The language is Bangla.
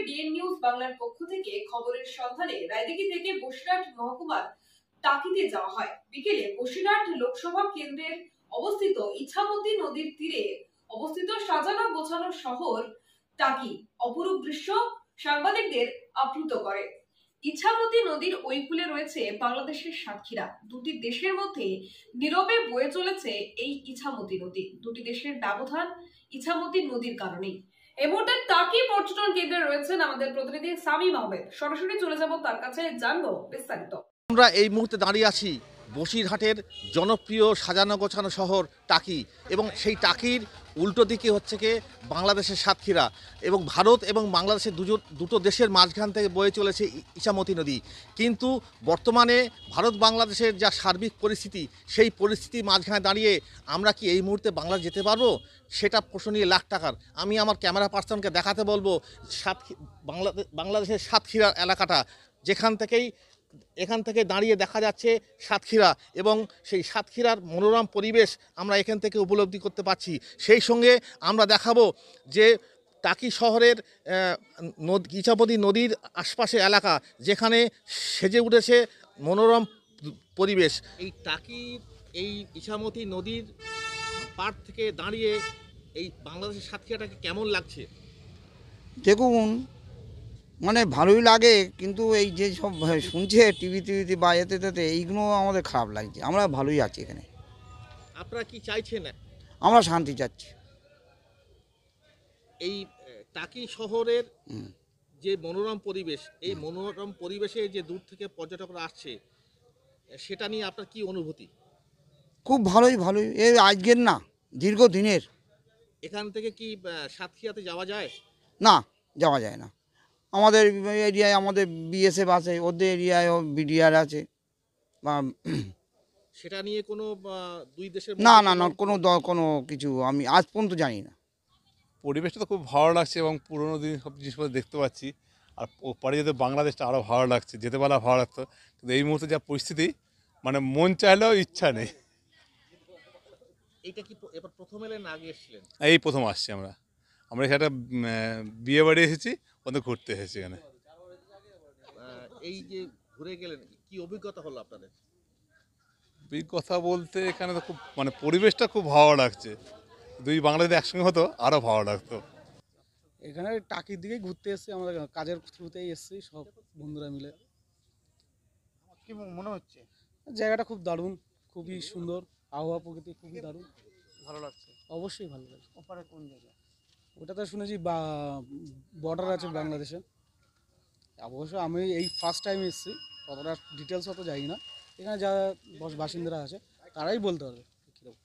ডিএন নিউজ বাংলার পক্ষ থেকে খবরের সন্ধানে রায়দিঘি থেকে বসিরহাট মহকুমার টাকিতে যাওয়া হয়। বিকেলে বসিরহাট লোকসভা কেন্দ্রের অবস্থিত ইছামতি নদীর তীরে অবস্থিত সাজানো গোছানো শহর টাকি অপরূপ দৃশ্য সাংবাদিকদের আপ্লুত করে। ইছামতি নদীর ওই কূলে রয়েছে বাংলাদেশের সাতক্ষীরা। দুটি দেশের মধ্যে নীরবে বয়ে চলেছে এই ইছামতি নদী। দুটি দেশের ব্যবধান ইছামতি নদীর কারণেই। এই মুহূর্তে টাকি পর্যটন কেন্দ্রে রয়েছেন আমাদের প্রতিনিধি সামিম আহমেদ। সরাসরি চলে যাব তার কাছে, জানবো বিস্তারিত। আমরা এই মুহূর্তে দাঁড়িয়ে আছি বসিরহাটের জনপ্রিয় সাজানো গোছানো শহর টাকি, এবং সেই টাকির উল্টো দিকে হচ্ছে কি বাংলাদেশের সাতক্ষীরা, এবং ভারত এবং বাংলাদেশের দুটো দেশের মাঝখান থেকে বয়ে চলেছে ইছামতি নদী। কিন্তু বর্তমানে ভারত বাংলাদেশের যা সার্বিক পরিস্থিতি, সেই পরিস্থিতির মাঝখানে দাঁড়িয়ে আমরা কি এই মুহূর্তে বাংলাদেশ যেতে পারবো, সেটা প্রশ্ন নিয়ে লাখ টাকার। আমি আমার ক্যামেরা পার্সনকে দেখাতে বলবো বাংলাদেশের সাতক্ষীরা এলাকাটা, এখান থেকে দাঁড়িয়ে দেখা যাচ্ছে সাতক্ষীরা, এবং সেই সাতক্ষীরার মনোরম পরিবেশ আমরা এখান থেকে উপলব্ধি করতে পারছি। সেই সঙ্গে আমরা দেখাবো যে টাকি শহরের ইছামতি নদীর আশপাশে এলাকা, যেখানে সেজে উঠেছে মনোরম পরিবেশ। এই টাকির এই ইছামতি নদীর পাড় থেকে দাঁড়িয়ে এই বাংলাদেশের সাতক্ষীরাটাকে কেমন লাগছে? দেখুন, মানে ভালোই লাগে, কিন্তু এই যে সব শুনছে টিভিতে বা এতে এইগুলো আমাদের খারাপ লাগছে। আমরা ভালোই আছি এখানে। আপনারা কি চাইছেন? আমরা শান্তি চাচ্ছি। এই টাকি শহরের যে মনোরম পরিবেশ, এই মনোরম পরিবেশে যে দূর থেকে পর্যটকরা আসছে, সেটা নিয়ে আপনার কি অনুভূতি? খুব ভালোই এই আজকের না, দীর্ঘদিনের। এখান থেকে কি সাতক্ষীরাতে যাওয়া যায়? না, যাওয়া যায় না। আমাদের এরিয়ায় আমাদের বিএসএফ আছে, ওদের এরিয়ায়ও বিডিআর আছে। বা সেটা নিয়ে কোনো দুই দেশের না কোনো কিছু আমি আজ পর্যন্ত জানি না। পরিবেশটা তো খুব ভালো লাগছে, এবং পুরোনো দিন সব জিনিসপত্র দেখতে পাচ্ছি। আর ওপারে যেতে বাংলাদেশটা আরও ভালো লাগছে, যেতে পারলে ভালো লাগতো। কিন্তু এই মুহূর্তে যা পরিস্থিতি, মানে মন চাইলেও ইচ্ছা নেই। এইটা কি এবার প্রথম এলেন, আগে এসেছিলেন? এই প্রথম আসছি আমরা এখানে একটা বিয়ে বাড়ি এসেছি, ওদের ঘুরতে এসেছি এখানে। এই যে ঘুরে গেলেন, কি অভিজ্ঞতা হলো আপনাদের? অভিজ্ঞতা বলতে এখানে তো খুব মানে পরিবেশটা খুব ভালো লাগছে। দুই বাংলাদেশ একসঙ্গে হতো আরও ভালো লাগতো। এখানে টাকির দিকেই ঘুরতে এসেছি, আমরা কাজের থ্রুতেই এসেছি সব বন্ধুরা মিলে। কি মনে হচ্ছে? জায়গাটা খুব দারুণ, খুবই সুন্দর, আবহাওয়া প্রকৃতি খুবই দারুণ, ভালো লাগছে। অবশ্যই ভালো লাগছে। ওপারে কোন জায়গা? ওটাতে শুনেছি বর্ডার আছে বাংলাদেশে। অবশ্য আমি এই ফার্স্ট টাইম এসেছি, কতটা ডিটেলস অত জানি না। এখানে যারা বাসিন্দারা আছে তারাই বলতে পারবে কীরকম।